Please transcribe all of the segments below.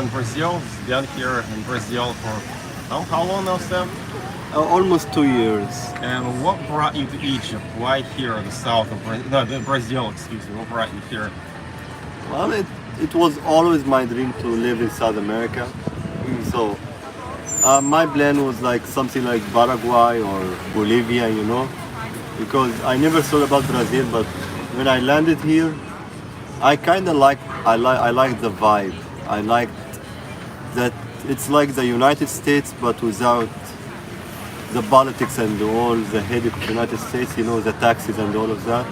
in Brazil. Been here in Brazil for how long now, Sam? Almost 2 years. And what brought you to Egypt? Why here in the south of Brazil? No, Brazil, excuse me. What brought you here? Well, it was always my dream to live in South America. So my plan was like something like Paraguay or Bolivia, because I never thought about Brazil, but when I landed here, I kind of like the vibe. I liked that it's like the United States, but without the politics and all the headache of the United States, the taxes and all of that.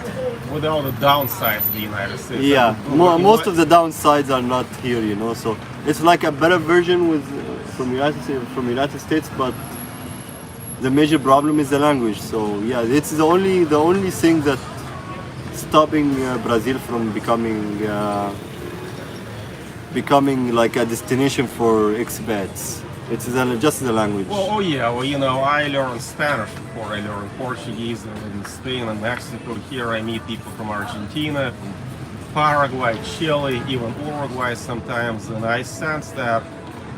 With all the downsides of the United States. Yeah, most of the downsides are not here, So it's like a better version from United States, but the major problem is the language. So yeah, it's the only thing that stopping Brazil from becoming like a destination for expats. It's just the language. Well, I learned Spanish before I learned Portuguese in Spain and Mexico. Here I meet people from Argentina, from Paraguay, Chile, even Uruguay sometimes, and I sense that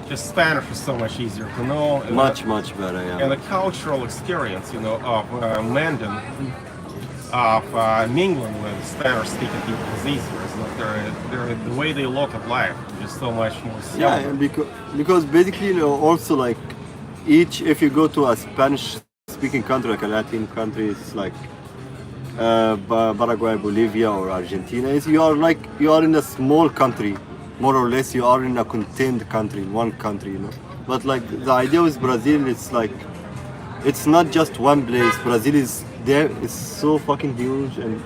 just Spanish is so much easier to know. Much better, yeah. And the cultural experience, of mending, of mingling with Spanish-speaking people is easier. It's like they're the way they look at life is just so much more similar. Yeah, because basically, also like if you go to a Spanish-speaking country, like a Latin country, it's like Paraguay, Bolivia, or Argentina. You are in a small country, more or less. You are in a contained country, one country, But like the idea with Brazil, it's like it's not just one place. Brazil is there. It's so fucking huge, and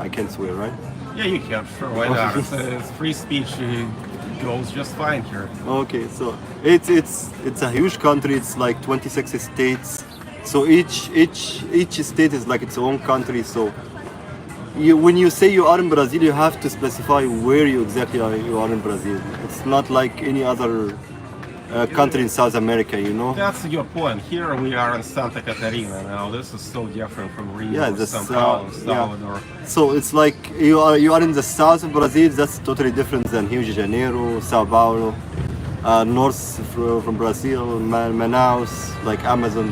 I can't swear, right? Yeah, you can. Sure, why not? It's free speech. It goes just fine here. Okay, so it's a huge country. It's like 26 states. So each state is like its own country. So when you say you are in Brazil, you have to specify where you exactly you are in Brazil. It's not like any other country in South America, That's your point. Here we are in Santa Catarina now. This is so different from Rio, Yeah, São Paulo, Salvador. yeah. So it's like you are in the south of Brazil. That's totally different than Rio de Janeiro, São Paulo, north from Brazil, Manaus, like Amazon.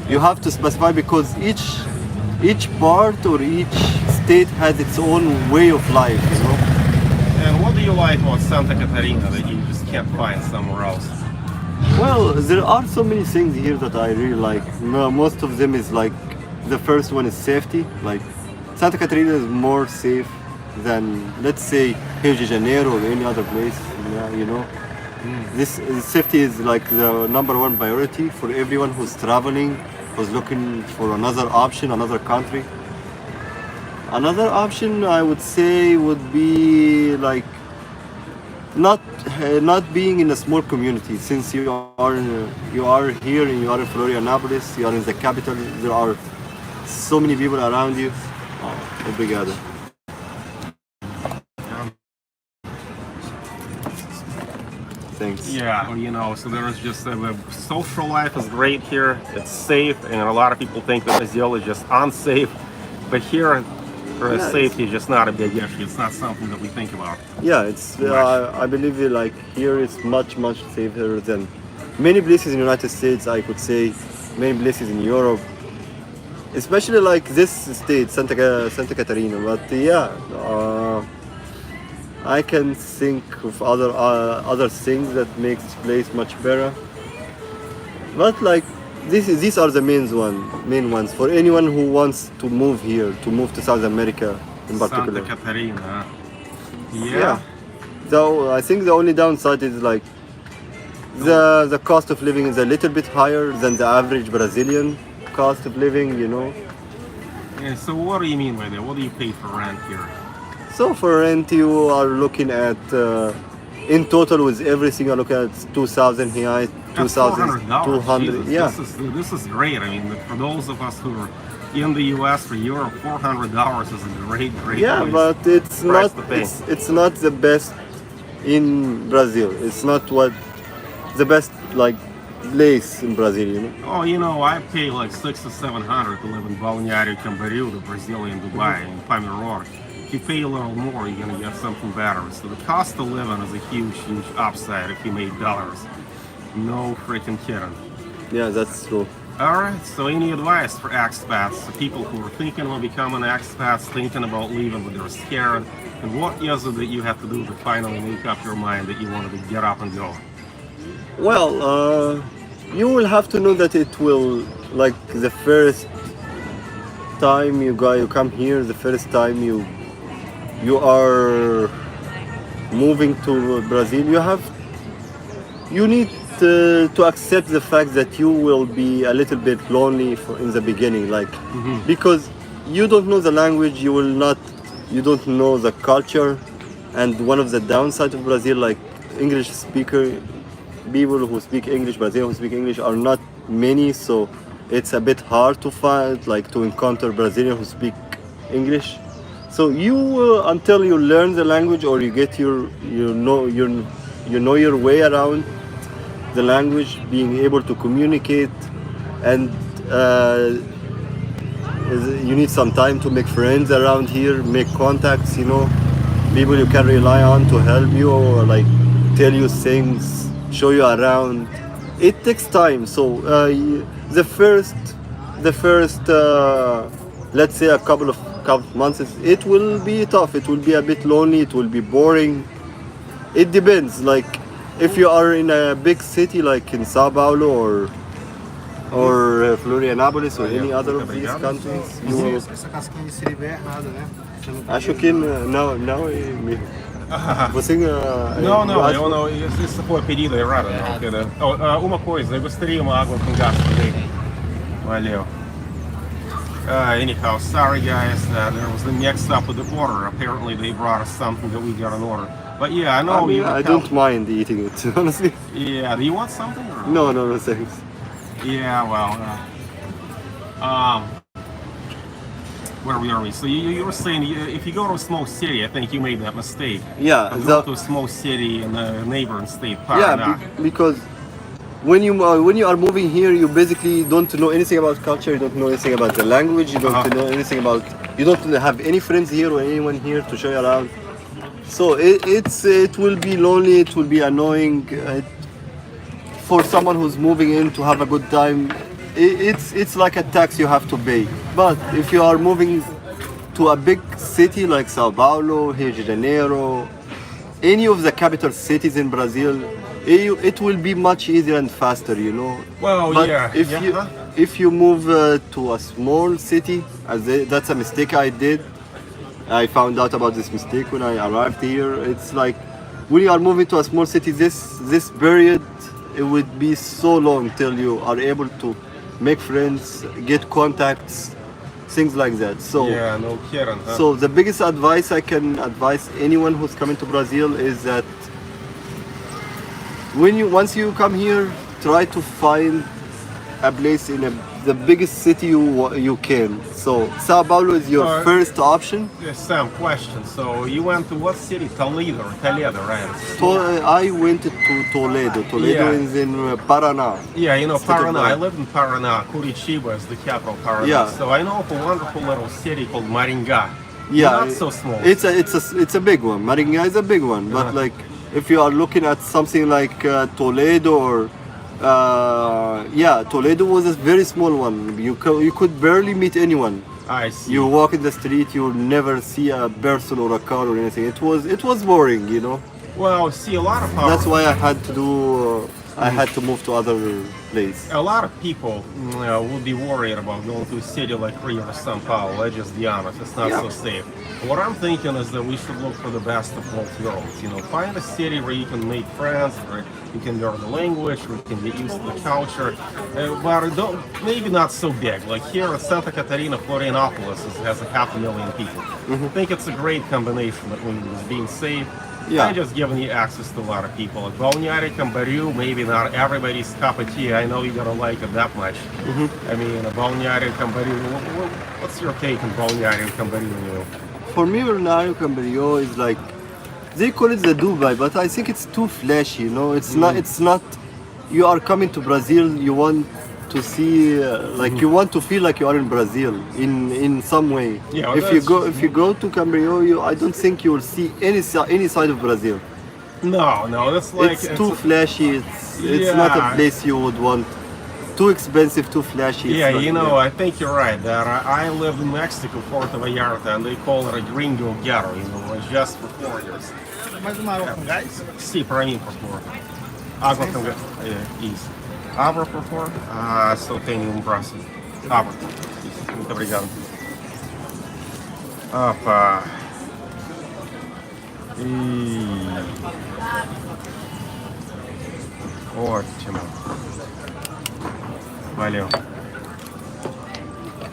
You have to specify because each part or each state has its own way of life, And what do you like about Santa Catarina that you just can't find somewhere else? Well, there are so many things here that I really like. Most of them is like, the first one is safety. Like Santa Catarina is more safe than, let's say, Rio de Janeiro or any other place. This safety is like the number one priority for everyone who's traveling, who's looking for another option, another country. Another option I would say would be like not being in a small community. Since you are here and you are in Florianopolis, you are in the capital. There are so many people around you. Obrigado. Thanks. Yeah, so there's just the social life is great here. It's safe, and a lot of people think that Brazil is just unsafe, but here. Safety is just not a big issue. It's not something that we think about. Yeah, it's. I believe like here it's much safer than many places in the United States. I could say many places in Europe, especially like this state, Santa Catarina. But yeah, I can think of other things that makes this place much better. But like. These are the main ones for anyone who wants to move here, to move to South America in particular. Santa Catarina. Yeah. So I think the only downside is like the cost of living is a little bit higher than the average Brazilian cost of living, Yeah, so what do you mean by that? What do you pay for rent here? So for rent you are looking at in total with everything you're looking at 2,000 reais. $2,200. Yeah. This is great. I mean, for those of us who are in the U.S. for Europe, $400 is a great. Yeah, but it's not the best in Brazil. It's not the best like place in Brazil. Oh, I pay like $600 to $700 to live in Balneário Camboriú, the Brazilian Dubai, in Palmeiror. if you pay a little more, you're gonna get something better. So the cost of living is a huge, huge upside if you made dollars. No freaking kidding. Yeah, that's true. All right. So any advice for expats, so people who are thinking about becoming expats, thinking about leaving, but they're scared? And what is it that you have to do to finally make up your mind that you wanted to get up and go? Well, you will have to know that it will, like the first time you come here, the first time you are moving to Brazil, you need to accept the fact that you will be a little bit lonely in the beginning, like because you don't know the language, you don't know the culture, and one of the downsides of Brazil, like English speaker people who speak English, Brazilians who speak English are not many, so it's a bit hard to find, like to encounter Brazilians who speak English. So until you learn the language or you get you know your way around the language, being able to communicate, and you need some time to make friends around here, make contacts, people you can rely on to help you or like tell you things, show you around. It takes time. So the first let's say a couple of months, it will be tough. It will be a bit lonely. It will be boring. It depends. Like if you are in a big city like in Sao Paulo or Florianopolis or any other of these countries, you will. Essa casquinha de siri é errada, né? Você não tá Acho que não. Você Não, isso foi pedido errado. Uma coisa, eu gostaria uma água com gás também. Valeu. Anyhow, sorry guys, there was a mix-up with the border. Apparently they brought us something that we got an order. But yeah, I know. I don't mind eating it, honestly. Yeah, do you want something? Or? No, thanks. Yeah, well, where are we? So you were saying if you go to a small city, I think you made that mistake. Yeah, go to a small city in a neighboring state. Yeah, because when you are moving here, you basically don't know anything about culture. You don't know anything about the language. You don't know anything about. You don't have any friends here or anyone here to show you around. So it will be lonely. It will be annoying. For someone who's moving in to have a good time, it's like a tax you have to pay. But if you are moving to a big city like Sao Paulo, Rio de Janeiro, any of the capital cities in Brazil, it will be much easier and faster, Well, but yeah. if you move to a small city, that's a mistake I did. I found out about this mistake when I arrived here. It's like when you are moving to a small city, this period, it would be so long till you are able to make friends, get contacts, things like that. So yeah, no kidding. Huh? So the biggest advice I can advise anyone who's coming to Brazil is that once you come here, try to find a place in the biggest city you can. So Sao Paulo is your first option. Yeah, Sam, question. So you went to what city? Toledo, right? I went to Toledo. Toledo is in Paraná. Yeah, Paraná. I lived in Paraná. Curitiba is the capital, Paraná. Yeah. So I know of a wonderful little city called Maringá. Yeah, not so small. It's a big one. Maringá is a big one, but like if you are looking at something like Toledo or Toledo was a very small one. You could barely meet anyone. I see. You walk in the street, you'll never see a person or a car or anything. It was boring, Well, see, a lot of That's why I had to move to other place. A lot of people would be worried about going to a city like Rio or São Paulo. Let's just be honest, it's not so safe. What I'm thinking is that we should look for the best of both worlds. Find a city where you can make friends, where you can learn the language, where you can get used to the culture, but maybe not so big. Like here in Santa Catarina, Florianopolis has 500,000 people. I think it's a great combination between being safe and just giving you access to a lot of people. At Balneário Camboriú, maybe not everybody's cup of tea. I know you don't like it that much. I mean, Balneário Camboriú, what's your take on Balneário Camboriú? For me, Balneário Camboriú is like, they call it the Dubai, but I think it's too flashy, It's not. You are coming to Brazil, you want to see, like you want to feel like you are in Brazil in some way. Yeah, If you go to Camboriú, I don't think you will see any side of Brazil. No, that's like It's too flashy. It's not a place you would want. Too expensive, too flashy. Yeah, It's not- you know, I think you're right. That I lived in Mexico, Puerto Vallarta, and they call it a gringo ghetto, you know, it's just for foreigners. Mais uma água com gás? Sim, para mim, por favor. Água com gás. Isso. Abra, por favor. Só tenho próximo. Abra. Isso. Muito obrigado. Opa. Ótimo. Valeu.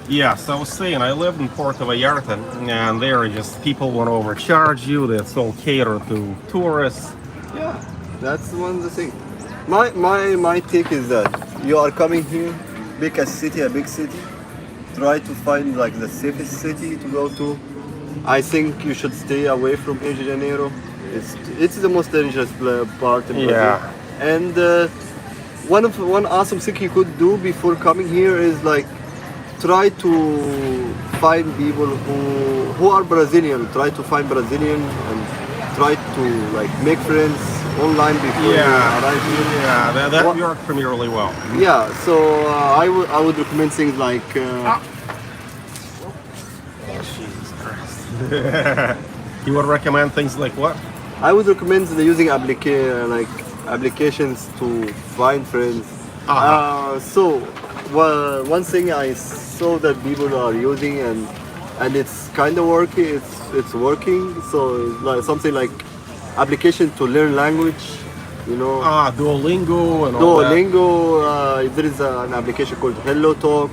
Yeah, so I was saying, I lived in Puerto Vallarta, and there just people want to overcharge you. That's all catered to tourists. Yeah, that's one of the things. My take is that you are coming here, pick a big city, try to find like the safest city to go to. I think you should stay away from Rio de Janeiro. It's the most dangerous part in Brazil. Yeah. And one awesome thing you could do before coming here is like try to find people who are Brazilian. Try to find Brazilian and try to like make friends online before you arrive here. Yeah, that worked for me really well. Yeah, so I would recommend things like Jesus Christ. You would recommend things like what? I would recommend using applications to find friends. So one thing I saw that people are using and it's kind of working. It's working. So it's like something like application to learn language. You know. Duolingo and all that. Duolingo. There is an application called Hello Talk.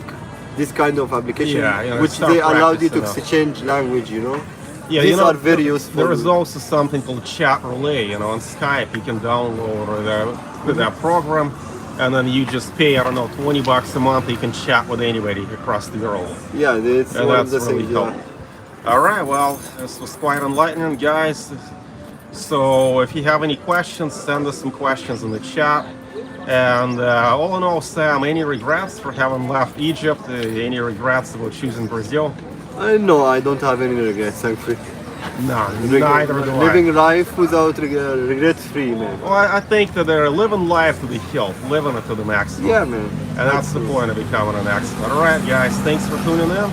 This kind of application, which start they allow you to practicing exchange language. You know. Yeah, These you know, are very useful. There is also something called Chat Relay, you know, on Skype. You can download that program, and then you just pay, I don't know, $20 a month. You can chat with anybody across the world. Yeah, it's And one of that's the really things. Yeah. helpful. All right, well, this was quite enlightening, guys. So if you have any questions, send us some questions in the chat. And all in all, Sam, any regrets for having left Egypt? Any regrets about choosing Brazil? No, I don't have any regrets, thankfully. No, neither do I. Living life without regret-free, man. Well, I think that they're living life to the hilt, living it to the maximum. Yeah, man. And that's the point of becoming an expert. All right, guys, thanks for tuning in.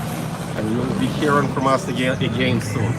And you'll be hearing from us again soon.